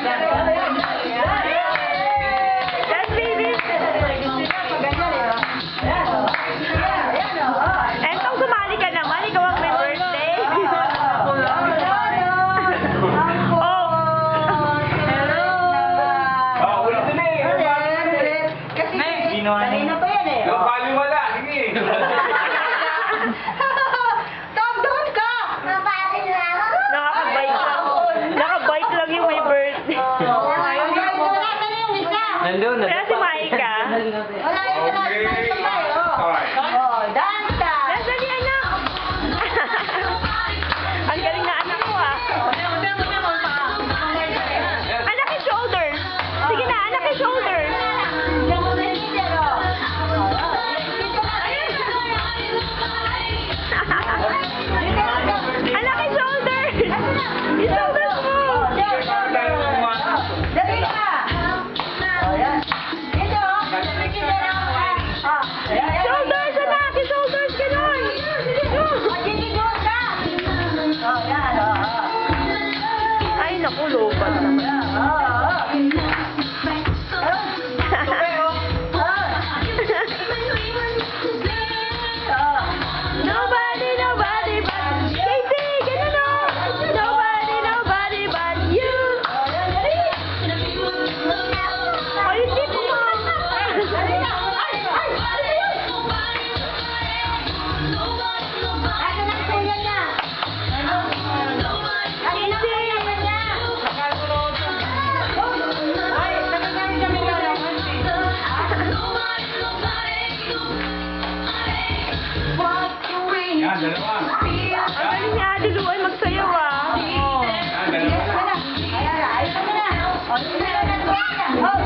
Yes, baby. Entong, sumali ka naman. Ikaw ang may birthday. Kanina pa yan eh. Yung baliwala, sige. Tom, doon ka! Nakakabike lang. Nakabike lang yung may birthday. Nandun na. Kaya si Maika. Wala yung dance time! Nasaan ni anak? Ang galing na anak ko ah. Anak yung shoulders. Sige na, anak yung shoulders. Anak yung shoulders. Yung shoulders mo. Dali ka! Shoulders, anak. Yung shoulders, gano'n. Ay, naku, lobat naman. Nobody but Casey, ganun o. Nobody but you. Ay, hindi ko Yan, dalawa. Ang galing ni Ate Lu ay magsayaw ah. Oh. Yan, dalawa. Oh,